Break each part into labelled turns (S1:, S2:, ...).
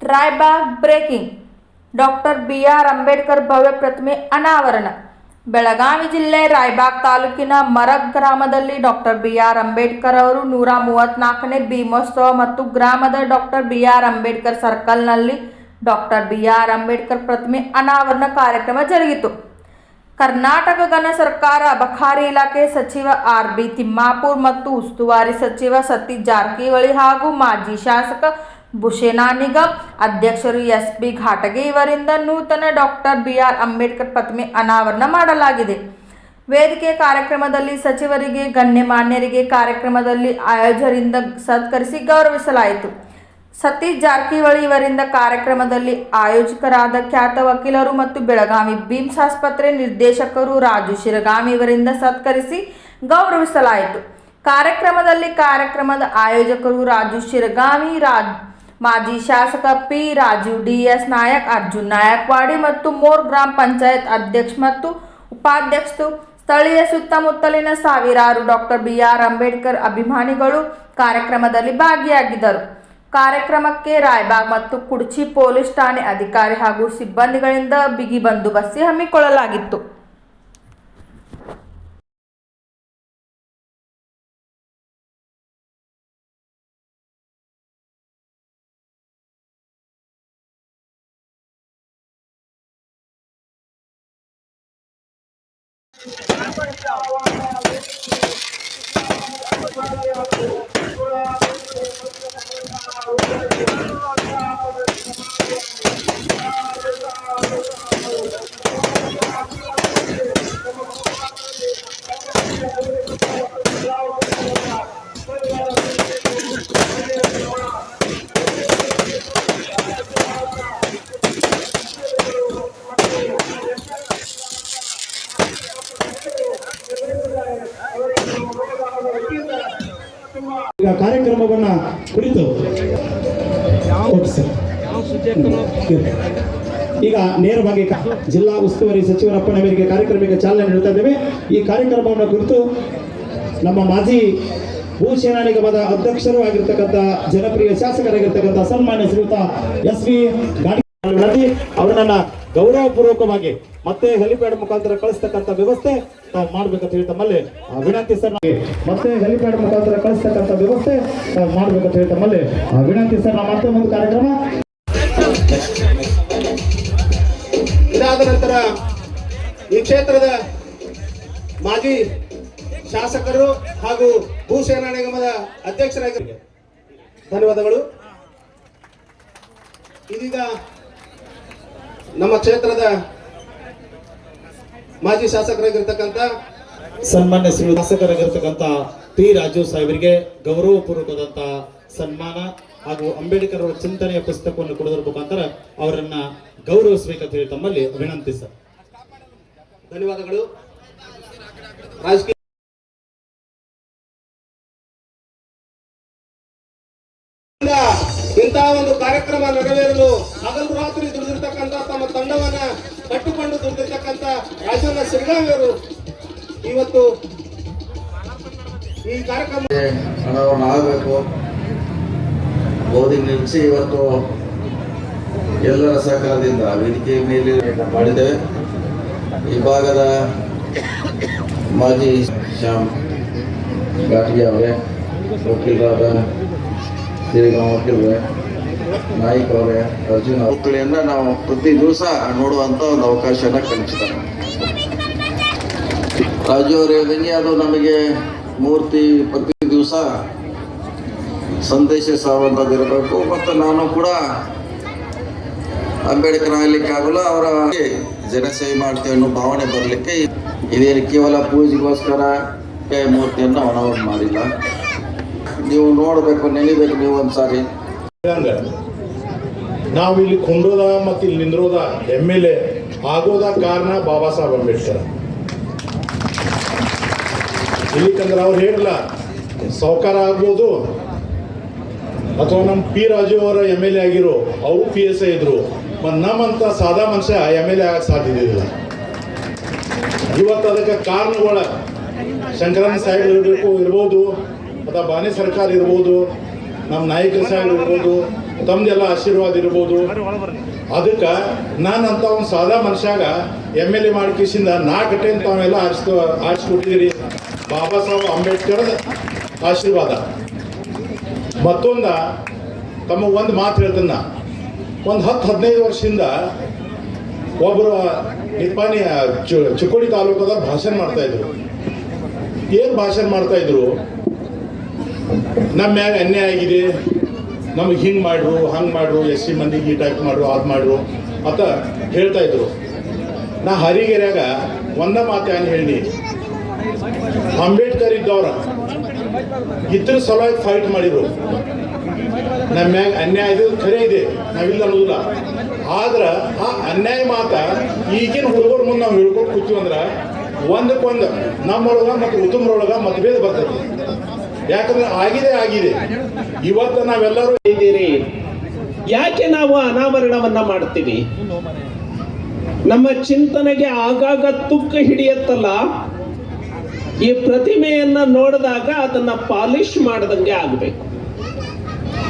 S1: Raibag breaking doctor B R. Ambedkar ಭವ್ಯ ಪ್ರತಿಮೆ ಅನಾವರಣ. ಬೆಳಗಾವಿ ಜಿಲ್ಲೆ ರಾಯಬಾಗ್ ತಾಲೂಕಿನ ಮರಗ್ ಗ್ರಾಮದಲ್ಲಿ ಡಾಕ್ಟರ್ ಬಿ.ಆರ್. ಅಂಬೇಡ್ಕರ್ ಅವರು 134ನೇ ಭೀಮೋತ್ಸವ ಮತ್ತು ಗ್ರಾಮದ ಡಾಕ್ಟರ್ ಬಿ.ಆರ್. ಅಂಬೇಡ್ಕರ್ ಸರ್ಕಲ್ನಲ್ಲಿ ಡಾಕ್ಟರ್ ಬಿ.ಆರ್. ಅಂಬೇಡ್ಕರ್ ಪ್ರತಿಮೆ ಅನಾವರಣ ಕಾರ್ಯಕ್ರಮ ಜರುಗಿತು. ಕರ್ನಾಟಕ ಘನ ಸರ್ಕಾರ ಅಬಕಾರಿ ಇಲಾಖೆ ಸಚಿವ ಆರ್.ಬಿ. ತಿಮ್ಮಾಪುರ್ ಮತ್ತು ಉಸ್ತುವಾರಿ ಸಚಿವ ಸತೀಶ್ ಜಾರಕಿಹೊಳಿ ಹಾಗೂ ಮಾಜಿ ಶಾಸಕ ಭೂಷಣ ನಿಗಮ್, ಅಧ್ಯಕ್ಷರು ಎಸ್.ಬಿ. ಘಾಟಗೆ ಇವರಿಂದ ನೂತನ ಡಾಕ್ಟರ್ ಬಿ.ಆರ್. ಅಂಬೇಡ್ಕರ್ ಪ್ರತಿಮೆ ಅನಾವರಣ ಮಾಡಲಾಗಿದೆ. ವೇದಿಕೆ ಕಾರ್ಯಕ್ರಮದಲ್ಲಿ ಸಚಿವರಿಗೆ, ಗಣ್ಯಮಾನ್ಯರಿಗೆ ಕಾರ್ಯಕ್ರಮದಲ್ಲಿ ಆಯೋಜಕರಿಂದ ಸತ್ಕರಿಸಿ ಗೌರವಿಸಲಾಯಿತು. ಸತೀಶ್ ಜಾರಕಿಹೊಳಿ ಇವರಿಂದ ಕಾರ್ಯಕ್ರಮದಲ್ಲಿ ಆಯೋಜಕರಾದ ಖ್ಯಾತ ವಕೀಲರು ಮತ್ತು ಬೆಳಗಾವಿ ಬಿಮ್ಸ್ ಆಸ್ಪತ್ರೆ ನಿರ್ದೇಶಕರು ರಾಜು ಶಿರಗಾಮಿ ಇವರಿಂದ ಸತ್ಕರಿಸಿ ಗೌರವಿಸಲಾಯಿತು. ಕಾರ್ಯಕ್ರಮದ ಆಯೋಜಕರು ರಾಜು ಶಿರಗಾಮಿ, ಮಾಜಿ ಶಾಸಕ ಪಿ. ರಾಜು, ಡಿ.ಎಸ್. ನಾಯಕ್, ಅರ್ಜುನ್ ನಾಯಕ್ವಾಡಿ ಮತ್ತು ಮೋರ್ ಗ್ರಾಮ ಪಂಚಾಯತ್ ಅಧ್ಯಕ್ಷ ಮತ್ತು ಉಪಾಧ್ಯಕ್ಷರು, ಸ್ಥಳೀಯ ಸುತ್ತಮುತ್ತಲಿನ ಸಾವಿರಾರು ಡಾಕ್ಟರ್ ಬಿ.ಆರ್. ಅಂಬೇಡ್ಕರ್ ಅಭಿಮಾನಿಗಳು ಕಾರ್ಯಕ್ರಮದಲ್ಲಿ ಭಾಗಿಯಾಗಿದ್ದರು. ಕಾರ್ಯಕ್ರಮಕ್ಕೆ ರಾಯಬಾಗ್ ಮತ್ತು ಕುಡ್ಚಿ ಪೊಲೀಸ್ ಠಾಣೆ ಅಧಿಕಾರಿ ಹಾಗೂ ಸಿಬ್ಬಂದಿಗಳಿಂದ ಬಿಗಿ ಬಂದೋಬಸ್ತ್ ಹಮ್ಮಿಕೊಳ್ಳಲಾಗಿತ್ತು.
S2: ಈಗ ಕಾರ್ಯಕ್ರಮವನ್ನ ಕುರಿತು ಈಗ ನೇರವಾಗಿ ಜಿಲ್ಲಾ ಉಸ್ತುವಾರಿ ಸಚಿವರ ಅಪ್ಪಣೆ ಮೇರೆಗೆ ಕಾರ್ಯಕ್ರಮಕ್ಕೆ ಚಾಲನೆ ನೀಡುತ್ತಾ ಇದ್ದೇವೆ. ಈ ಕಾರ್ಯಕ್ರಮವನ್ನು ಕುರಿತು ನಮ್ಮ ಮಾಜಿ ಭೂಷಣ ನಿಗಮದ ಅಧ್ಯಕ್ಷರು ಆಗಿರ್ತಕ್ಕಂಥ ಜನಪ್ರಿಯ ಶಾಸಕರಾಗಿರ್ತಕ್ಕಂಥ ಸನ್ಮಾನ್ಯ ಶ್ರೀಯುತ ಎಸ್.ಬಿ. ಘಾಟಗೆ ಅವರನ್ನ ಗೌರವಪೂರ್ವಕವಾಗಿ ಮತ್ತೆ ಹೆಲಿಪ್ಯಾಡ್ ಮುಖಾಂತರ ಕಳಿಸ್ತಕ್ಕಂಥ ವ್ಯವಸ್ಥೆ ತಾವು ಮಾಡ್ಬೇಕಂತ ಹೇಳಿ ತಮ್ಮಲ್ಲಿ ವಿನಂತಿ ಸರ್. ಮತ್ತೆ ಹೆಲಿಪ್ಯಾಡ್ ಮುಖಾಂತರ ಕಳಿಸ್ತಕ್ಕಂಥ ವ್ಯವಸ್ಥೆ ತಾವು ಮಾಡ್ಬೇಕಂತ ಹೇಳಿ ತಮ್ಮಲ್ಲಿ ವಿನಂತಿ ಸರ್. ನಾವು ಮಾಡ್ತೇವೆ ಒಂದು ಕಾರ್ಯಕ್ರಮ. ಇದಾದ ನಂತರ ಈ ಕ್ಷೇತ್ರದ ಮಾಜಿ ಶಾಸಕರು ಹಾಗೂ ಭೂಸೇನಾ ನಿಗಮದ ಅಧ್ಯಕ್ಷರಾಗಿ ಧನ್ಯವಾದಗಳು. ಇದೀಗ ನಮ್ಮ ಕ್ಷೇತ್ರದ ಮಾಜಿ ಶಾಸಕರಾಗಿರ್ತಕ್ಕಂಥ ಸನ್ಮಾನ್ಯ ಶ್ರೀ ಶಾಸಕರಾಗಿರ್ತಕ್ಕಂಥ ಪಿ. ರಾಜು ಸಾಹೇಬರಿಗೆ ಗೌರವಪೂರ್ವಕವಾದಂಥ ಸನ್ಮಾನ ಹಾಗೂ ಅಂಬೇಡ್ಕರ್ ಅವರ ಚಿಂತನೆಯ ಪುಸ್ತಕವನ್ನು ಕೊಡೋದ್ರ ಮುಖಾಂತರ ಅವರನ್ನ ಗೌರವಿಸಬೇಕಂತ ಹೇಳಿ ತಮ್ಮಲ್ಲಿ ವಿನಂತಿ ಸರ್. ಧನ್ಯವಾದಗಳು. ರಾಜಕೀಯ ಇಂತಹ ಒಂದು ಕಾರ್ಯಕ್ರಮ ನೆರವೇರಲು ಹಗಲು ರಾತ್ರಿ ದುಡಿದಿರ್ತಕ್ಕಂಥ ತಮ್ಮ ತಂಡವನ್ನ ಕಟ್ಟಿಕೊಂಡು ದುಡಿದಿರ್ತಕ್ಕಂಥ ರಾಜಣ್ಣ ಸಿರಗಾವಿ ಅವರು ಇವತ್ತು ಈ ಕಾರ್ಯಕ್ರಮ
S3: ಅನಾವರಣ ಆಗಬೇಕು ಬೋಧಿಗೆ ನಿಲ್ಲಿಸಿ ಇವತ್ತು ಎಲ್ಲರ ಸಹಕಾರದಿಂದ ವೇದಿಕೆ ಮೇಲೆ ಮಾಡಿದ್ದೇವೆ. ಈ ಭಾಗದ ಮಾಜಿ ಶ್ಯಾಮ್ ಘಾಟಿಗೆ ಅವರೇ, ವಕೀಲರಾದ ಶ್ರೀರಾಮ ವಕೀಲರೇ, ನಾಯ್ಕ ಅವರೇ, ಅರ್ಜುನ್ ಮಕ್ಕಳಿಂದ ನಾವು ಪ್ರತಿ ದಿವಸ ನೋಡುವಂಥ ಒಂದು ಅವಕಾಶನ ಕಲ್ಪಿಸ್ತಾರೆ. ರಾಜು ಅವರು ಹೇಳ್ದಂಗೆ ಅದು ನಮಗೆ ಮೂರ್ತಿ ಪ್ರತಿ ದಿವಸ ಸಂದೇಶ ಸಾರುವಂಥದ್ದಿರಬೇಕು. ಮತ್ತು ನಾನು ಕೂಡ ಅಂಬೇಡ್ಕರ್ ಆಗಲಿಕ್ಕೆ ಆಗಲ್ಲ, ಅವರ ಜನಸೇವೆ ಮಾಡ್ತೇವೆ ಅನ್ನೋ ಭಾವನೆ ಬರಲಿಕ್ಕೆ ಇದೇನು ಕೇವಲ ಪೂಜೆಗೋಸ್ಕರ ಮೂರ್ತಿಯನ್ನು ಅನಾವರಣ ಮಾಡಿಲ್ಲ. ನೀವು ನೋಡಬೇಕು, ನೆನೆಬೇಕು ನೀವು ಒಂದ್ಸಾರಿ.
S4: ನಾವು ಇಲ್ಲಿ ಕೊಂಡೋದ ಮತ್ತು ಇಲ್ಲಿ ನಿಂದ್ರೋದ MLA ಆಗೋದ ಕಾರಣ ಬಾಬಾ ಸಾಹೇಬ್ ಅಂಬೇಡ್ಕರ್. ಇಲ್ಲಿಕಂದ್ರೆ ಅವ್ರು ಹೇಳಿಲ್ಲ ಸಾಹುಕಾರ ಆಗ್ಬೋದು ಅಥವಾ ನಮ್ಮ ಪಿ. ರಾಜು ಅವರ MLA ಆಗಿರೋ ಅವರು PSI ಇದ್ರು. ಮತ್ತು ನಮ್ಮಂಥ ಸಾದಾ ಮನುಷ್ಯ MLA ಆಗಕ್ಕೆ ಸಾಧ್ಯತೆ ಇಲ್ಲ. ಇವತ್ತು ಅದಕ್ಕೆ ಕಾರಣಗಳ ಶಂಕರಣ್ಣ ಸಾಹೇಬ್ ಇರ್ಬೋದು ಅಥವಾ ಬಾಣಿ ಸರ್ಕಾರ ಇರ್ಬೋದು, ನಮ್ಮ ನಾಯಕ ಸಾಹೇಬ್ ಇರ್ಬೋದು, ತಮ್ದೆಲ್ಲ ಆಶೀರ್ವಾದ ಇರ್ಬೋದು. ಅದಕ್ಕೆ ನಾನಂತ ಒಂದು ಸಾದಾ ಮನುಷ್ಯಾಗ MLA ಮಾಡ್ಕಿಸಿಂದ 4 ಟೈಮ್ ತಾವೆಲ್ಲ ಆರಿಸ್ಕೊಟ್ಟಿದ್ದೀರಿ. ಬಾಬಾ ಸಾಹೇಬ್ ಅಂಬೇಡ್ಕರ್ ಆಶೀರ್ವಾದ. ಮತ್ತೊಂದು ತಮ್ಮ ಒಂದು ಮಾತು ಹೇಳ್ತೇನೆ. ಒಂದು 10-15 ವರ್ಷದಿಂದ ಒಬ್ಬರು ನಿಪ್ಪಾಣಿ ಚಿಕ್ಕೋಡಿ ತಾಲೂಕದ ಭಾಷಣ ಮಾಡ್ತಾಯಿದ್ರು. ಏನು ಭಾಷಣ ಮಾಡ್ತಾಯಿದ್ರು? ನಮ್ಮ ಮ್ಯಾಗ ಅನ್ಯಾಯ ಆಗಿದೆ, ನಮಗೆ ಹಿಂಗೆ ಮಾಡ್ರು, ಹಂಗೆ ಮಾಡ್ರು, SC ಮಂದಿಗೆ ಈ ಟೈಪ್ ಮಾಡ್ರು, ಅದು ಮಾಡ್ರು ಅಂತ ಹೇಳ್ತಾಯಿದ್ರು. ನಾ ಹರಿಗೆರೆಯಾಗ ಒಂದ ಮಾತು ಏನು ಹೇಳಿ, ಅಂಬೇಡ್ಕರ್ ಇದ್ದವ್ರ ಇದ್ರ ಸಲುವಾಗಿ ಫೈಟ್ ಮಾಡಿದ್ರು. ನಮ್ಮ ಮ್ಯಾಗ ಅನ್ಯಾಯ ಇದು ಖರೆ ಇದೆ, ನಾವಿಲ್ಲ ಅನ್ನೋದಿಲ್ಲ. ಆದ್ರೆ ಆ ಅನ್ಯಾಯ ಮಾತ ಈಗಿನ ಹುಡುಗರ ಮುಂದೆ ನಾವು ಹೇಳ್ಕೊಂಡು ಕೂತೀವಿ ಅಂದ್ರೆ ಒಂದಕ್ಕೊಂದು ನಮ್ಮೊಳಗ ಮತ್ತು ಉತ್ತಮರೊಳಗ ಮತಭೇದ ಬರ್ತೈತಿ. ಯಾಕಂದ್ರೆ ಆಗಿದೆ. ಇವತ್ತು ನಾವೆಲ್ಲರೂ
S5: ಇದ್ದೀರಿ. ಯಾಕೆ ನಾವು ಅನಾವರಣವನ್ನ ಮಾಡ್ತೀವಿ? ನಮ್ಮ ಚಿಂತನೆಗೆ ಆಗಾಗ ತುಕ್ಕ ಹಿಡಿಯತ್ತಲ್ಲ, ಈ ಪ್ರತಿಮೆಯನ್ನ ನೋಡಿದಾಗ ಅದನ್ನ ಪಾಲಿಶ್ ಮಾಡದಂಗೆ ಆಗಬೇಕು.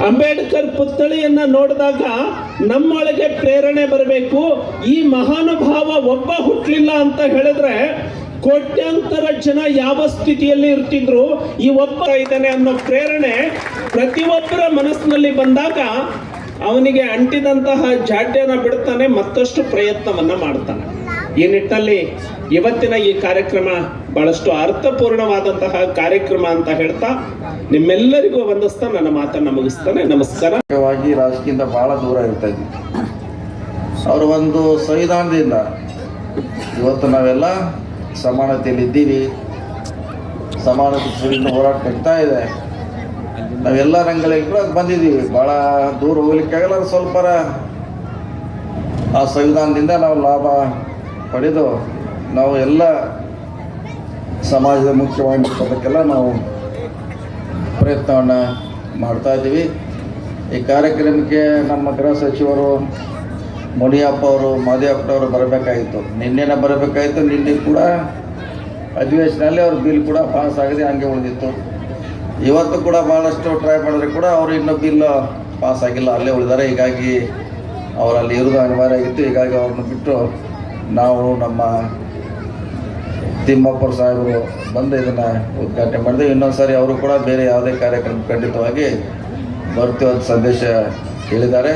S5: ಅಂಬೇಡ್ಕರ್ ಪುತ್ಥಳಿಯನ್ನ ನೋಡಿದಾಗ ನಮ್ಮೊಳಗೆ ಪ್ರೇರಣೆ ಬರಬೇಕು. ಈ ಮಹಾನುಭಾವ ಒಬ್ಬ ಹುಟ್ಟಲಿಲ್ಲ ಅಂತ ಹೇಳಿದ್ರೆ ಕೋಟ್ಯಾಂತರ ಜನ ಯಾವ ಸ್ಥಿತಿಯಲ್ಲಿ ಇರ್ತಿದ್ರು, ಈ ಒಬ್ಬ ಇದ್ದಾನೆ ಅನ್ನೋ ಪ್ರೇರಣೆ ಪ್ರತಿಯೊಬ್ಬರ ಮನಸ್ಸಿನಲ್ಲಿ ಬಂದಾಗ ಅವನಿಗೆ ಅಂಟಿದಂತಹ ಜಾಡ್ಯನ ಬಿಡ್ತಾನೆ, ಮತ್ತಷ್ಟು ಪ್ರಯತ್ನವನ್ನ ಮಾಡ್ತಾನೆ. ಈ ನಿಟ್ಟಿನಲ್ಲಿ ಇವತ್ತಿನ ಈ ಕಾರ್ಯಕ್ರಮ ಬಹಳಷ್ಟು ಅರ್ಥಪೂರ್ಣವಾದಂತಹ ಕಾರ್ಯಕ್ರಮ ಅಂತ ಹೇಳ್ತಾ ನಿಮ್ಮೆಲ್ಲರಿಗೂ ವಂದಿಸ್ತಾ ನನ್ನ ಮಾತನ್ನ ಮುಗಿಸ್ತಾನೆ. ನಮಸ್ಕಾರ.
S3: ರಾಜಕೀಯದಿಂದ ಬಹಳ ದೂರ ಇರ್ತಾ ಇದ್ವಿ. ಅವರು ಒಂದು ಸಂವಿಧಾನದಿಂದ ಇವತ್ತು ನಾವೆಲ್ಲ ಸಮಾನತೆಯಲ್ಲಿ ಇದ್ದೀವಿ. ಸಮಾನತೆ ಸರಿಯಿಂದ ಹೋರಾಟ ನಡೀತಾ ಇದೆ. ನಾವೆಲ್ಲ ರಂಗಗಳಲ್ಲಿ ಕೂಡ ಬಂದಿದ್ದೀವಿ. ಭಾಳ ದೂರ ಹೋಗ್ಲಿಕ್ಕಾಗಲ್ಲ. ಸ್ವಲ್ಪ ಆ ಸಂವಿಧಾನದಿಂದ ನಾವು ಲಾಭ ಪಡೆದು ನಾವು ಎಲ್ಲ ಸಮಾಜದ ಮುಖ್ಯವಾಗಿರ್ತದಕ್ಕೆಲ್ಲ ನಾವು ಪ್ರಯತ್ನವನ್ನು ಮಾಡ್ತಾ ಇದ್ದೀವಿ. ಈ ಕಾರ್ಯಕ್ರಮಕ್ಕೆ ನಮ್ಮ ಗೃಹ ಸಚಿವರು ಮುನಿಯಪ್ಪ ಅವರು, ಮಾದೇವಪ್ಪನವರು ಬರಬೇಕಾಗಿತ್ತು. ನಿನ್ನೆನೇ ಬರಬೇಕಾಗಿತ್ತು. ನಿನ್ನೆ ಕೂಡ ಅಧಿವೇಶನದಲ್ಲಿ ಅವ್ರ ಬಿಲ್ ಕೂಡ ಪಾಸ್ ಆಗದೆ ಹಂಗೆ ಉಳಿದಿತ್ತು. ಇವತ್ತು ಕೂಡ ಭಾಳಷ್ಟು ಟ್ರೈ ಮಾಡಿದ್ರೆ ಕೂಡ ಅವರು ಇನ್ನೂ ಬಿಲ್ ಪಾಸ್ ಆಗಿಲ್ಲ, ಅಲ್ಲೇ ಉಳಿದಾರೆ. ಹೀಗಾಗಿ ಅವರಲ್ಲಿ ಇರೋದು ಅನಿವಾರ್ಯ ಆಗಿತ್ತು. ಹೀಗಾಗಿ ಅವ್ರನ್ನ ಬಿಟ್ಟು ನಾವು ನಮ್ಮ ತಿಮ್ಮಪ್ಪರು ಸಾಹೇಬರು ಬಂದು ಇದನ್ನು ಉದ್ಘಾಟನೆ ಮಾಡಿದೆ. ಇನ್ನೊಂದು ಸಾರಿ ಅವರು ಕೂಡ ಬೇರೆ ಯಾವುದೇ ಕಾರ್ಯಕ್ರಮ ಖಂಡಿತವಾಗಿ ಬರ್ತೀವಿ ಅಂತ ಸಂದೇಶ ಹೇಳಿದ್ದಾರೆ.